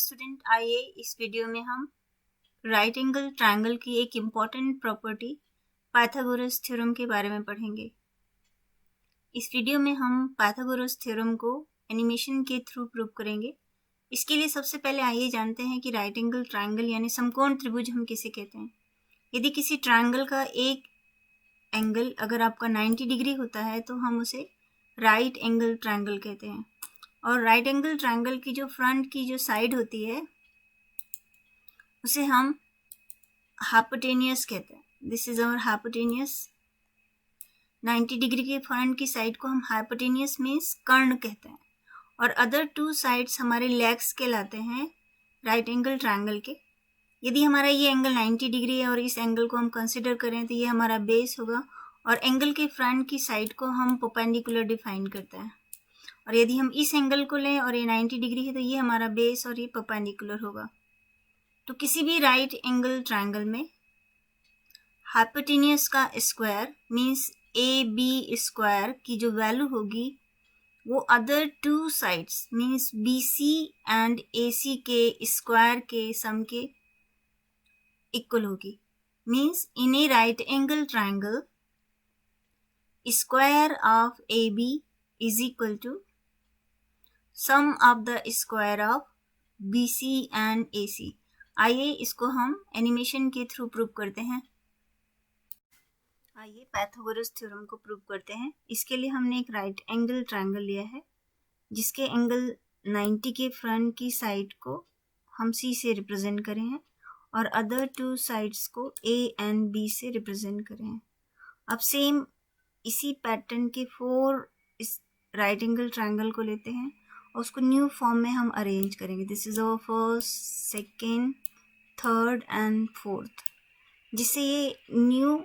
Student, आइए इस video में हम राइट एंगल ट्रायंगल की एक इम्पॉर्टेंट प्रॉपर्टी पाइथागोरस थ्योरम के बारे में पढ़ेंगे। इस वीडियो में हम पाइथागोरस थ्योरम को एनिमेशन के थ्रू प्रूव करेंगे। इसके लिए सबसे पहले आइए जानते हैं कि राइट एंगल ट्रायंगल यानी समकोण त्रिभुज हम किसे कहते हैं। यदि किसी ट्रायंगल का एक एंगल अगर आपका 90 डिग्री होता है तो हम उसे राइट एंगल ट्रायंगल कहते हैं। और राइट एंगल ट्रायंगल की जो फ्रंट की जो साइड होती है उसे हम हाइपोटेनियस कहते हैं। This is our hypotenuse. 90 degree के फ्रंट की साइड को हम हाइपोटेनियस मीन्स कर्ण कहते हैं। और अदर टू साइड्स हमारे लेग्स कहलाते हैं राइट एंगल ट्रायंगल के। यदि हमारा ये एंगल 90 डिग्री है और इस एंगल को हम कंसिडर करें तो ये हमारा बेस होगा और एंगल के फ्रंट की साइड को हम परपेंडिकुलर डिफाइन करते हैं। और यदि हम इस एंगल को लें और ये 90 डिग्री है तो ये हमारा बेस और ये परपेंडिकुलर होगा। तो किसी भी राइट एंगल ट्रायंगल में हाइपोटेनियस का square means A B square की जो वैल्यू होगी वो other two sides means B C and A C के स्क्वायर के सम के इक्वल होगी। Means in a right angle triangle square of A B is equal to sum of the square of B C and A C. आइए इसको हम animation के through prove करते हैं। आइए पाइथागोरस थ्योरम को प्रूव करते हैं। इसके लिए हमने एक राइट एंगल ट्रायंगल लिया है जिसके एंगल 90 के फ्रंट की साइड को हम सी से रिप्रेजेंट करें हैं और अदर टू साइड्स को ए एंड बी से रिप्रेजेंट करें हैं। अब सेम इसी पैटर्न के 4 इस राइट एंगल ट्रायंगल को लेते हैं और उसको न्यू फॉर्म में हम अरेंज करेंगे। This is our first, second, third and fourth. जिससे ये न्यू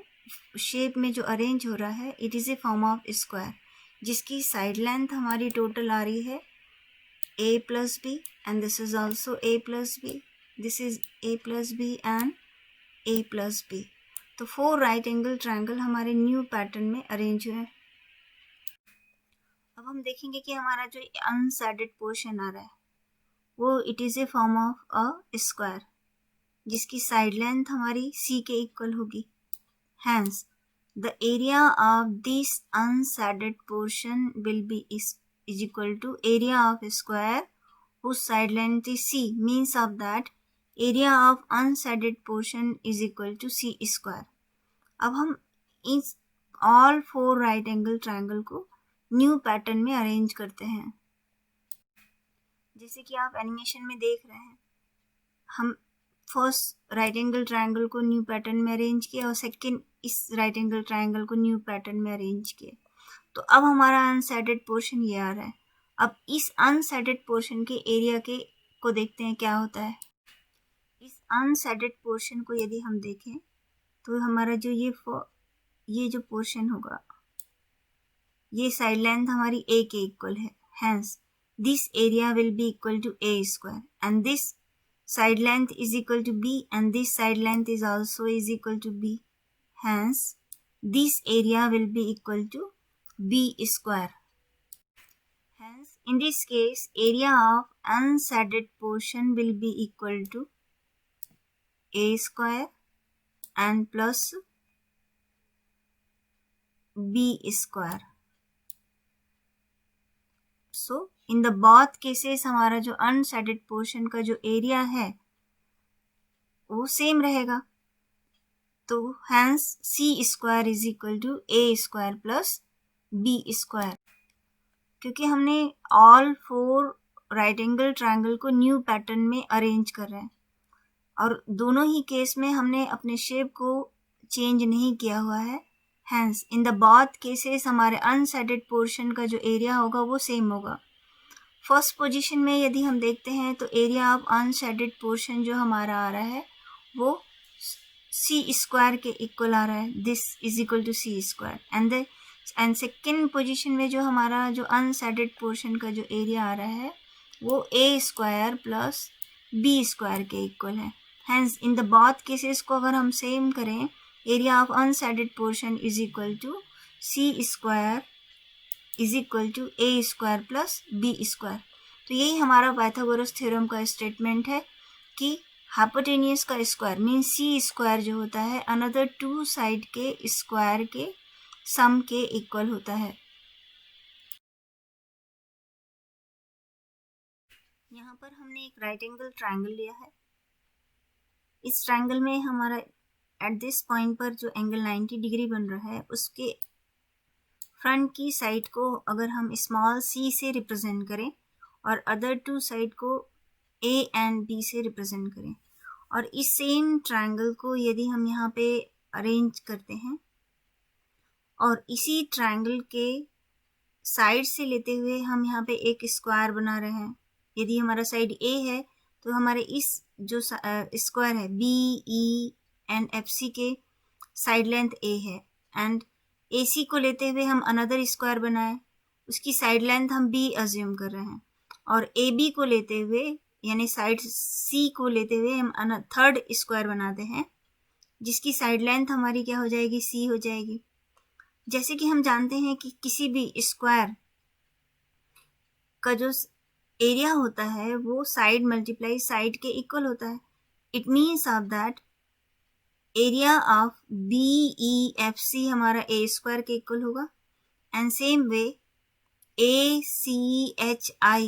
शेप में जो अरेंज हो रहा है it is a form of square जिसकी साइड लेंथ हमारी टोटल आ रही है a plus b and this is also a plus b, this is a plus b and a plus b. तो 4 राइट एंगल ट्रायंगल हमारे new pattern में arrange हुए हैं। अब हम देखेंगे कि हमारा जो अनसैडेड पोर्शन आ रहा है वो it is a form of a square जिसकी साइड लेंथ हमारी c के इक्वल होगी। Hence, the area of this unshaded portion will be is equal to area of a square whose side length is c. Means of that area of unshaded portion is equal to c square. अब हम इस all 4 right angle triangle को new pattern में arrange करते हैं। जैसे कि आप एनिमेशन में देख रहे हैं, हम फर्स्ट राइट एंगल ट्रायंगल को न्यू पैटर्न में अरेंज किया और सेकंड इस राइट एंगल ट्रायंगल को न्यू पैटर्न में अरेंज किया। तो अब हमारा अनसैडेड पोर्शन ये आ रहा है। अब इस अनसैडेड पोर्शन के एरिया के को देखते हैं क्या होता है। इस अनसैडेड पोर्शन को यदि हम देखें तो हमारा जो ये जो पोर्शन होगा ये साइड लेंथ हमारी ए के इक्वल है। Hence this area will be equal to a square and this side length is equal to b and this side length is also is equal to b. Hence, this area will be equal to b square. Hence, in this case, area of unshaded portion will be equal to a square and plus b square. So, in the both cases हमारा जो unshielded portion का जो area है वो same रहेगा। तो hence c square is equal to a square plus b square. क्योंकि हमने ऑल 4 राइट एंगल ट्रायंगल को न्यू पैटर्न में अरेंज कर रहे हैं और दोनों ही केस में हमने अपने शेप को चेंज नहीं किया हुआ है। Hence in the both cases हमारे अनशेडेड पोर्शन का जो एरिया होगा वो सेम होगा। फर्स्ट पोजीशन में यदि हम देखते हैं तो एरिया ऑफ अनशेडेड पोर्शन जो हमारा आ रहा है वो सी स्क्वायर के इक्वल आ रहा है। This is equal to c square and second position में जो हमारा जो अनशेडेड पोर्शन का जो एरिया आ रहा है वो a square plus b square के इक्वल है। Hence in the both cases को अगर हम सेम करें area of unshaded portion is equal to c square is equal to a square plus b square. तो यही हमारा पाइथागोरस थ्योरम का स्टेटमेंट है कि हाइपोटेन्यूज का स्क्वायर मीन सी स्क्वायर जो होता है अनदर टू साइड के स्क्वायर के सम के इक्वल होता है। यहाँ पर हमने एक राइट एंगल ट्रायंगल लिया है। इस ट्रायंगल में हमारा एट दिस पॉइंट पर जो एंगल 90 डिग्री बन रहा है उसके फ्रंट की साइड को अगर हम स्मॉल c से रिप्रेजेंट करें और अदर टू साइड को a एंड b से रिप्रेजेंट करें और इस सेम ट्रायंगल को यदि हम यहाँ पे अरेंज करते हैं और इसी ट्रायंगल के साइड से लेते हुए हम यहाँ पे एक स्क्वायर बना रहे हैं। यदि हमारा साइड a है तो हमारे इस जो स्क्वायर है B E and F C के साइड लेंथ a है एंड AC को लेते हुए हम अनदर स्क्वायर बनाए, उसकी साइड लेंथ हम B अज्यूम कर रहे हैं और AB को लेते हुए यानी साइड C को लेते हुए हम थर्ड स्क्वायर बनाते हैं जिसकी साइड लेंथ हमारी क्या हो जाएगी, C हो जाएगी। जैसे कि हम जानते हैं कि किसी भी स्क्वायर का जो एरिया होता है वो साइड मल्टीप्लाई साइड के इक्वल होता है। It means of that area of BEFC हमारा ए स्क्वायर के इक्वल होगा एंड सेम वे ACHI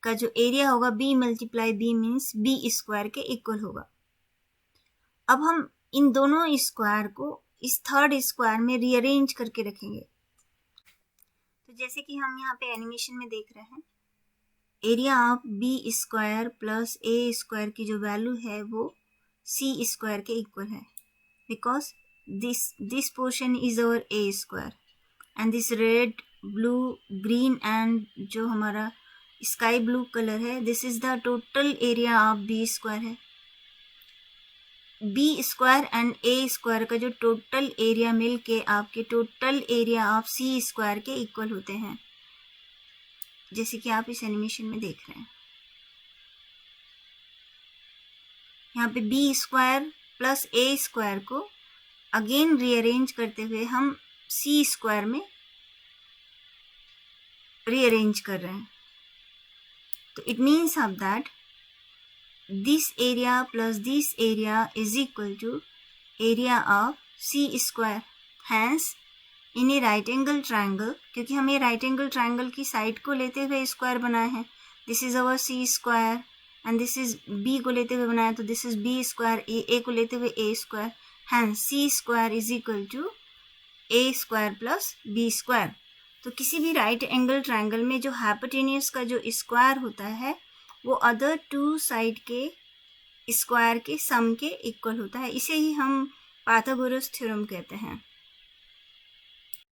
का जो एरिया होगा B multiply B means B square के इक्वल होगा। अब हम इन दोनों स्क्वायर को इस थर्ड स्क्वायर में रीअरेंज करके रखेंगे। तो जैसे कि हम यहाँ पे एनिमेशन में देख रहे हैं area of B square plus A square की जो वैल्यू है वो C स्क्वायर के इक्वल है because this portion is our A square and this red, blue, green and जो हमारा sky blue color है this is the total area of B square है। B square and A square का जो total area मिल के आपके total area of C square के equal होते हैं जैसे कि आप इस एनिमेशन में देख रहे हैं। यहाँ पे B square plus A square को अगेन रीअरेंज करते हुए हम C स्क्वायर में रीअरेंज कर रहे हैं। तो it means of that this area plus this area is equal to area of C square. Hence in a right angle triangle, क्योंकि हम ये राइट एंगल ट्रायंगल की साइड को लेते हुए स्क्वायर बनाए हैं, this is our C square and this is B को लेते हुए बनाया तो this is B square, A को लेते हुए A square. Hence C square is equal to A square plus B square. तो किसी भी राइट एंगल ट्रायंगल में जो हाइपोटेन्यूज का जो स्क्वायर होता है वो अदर टू साइड के स्क्वायर के सम के इक्वल होता है। इसे ही हम पाइथागोरस थ्योरम कहते हैं।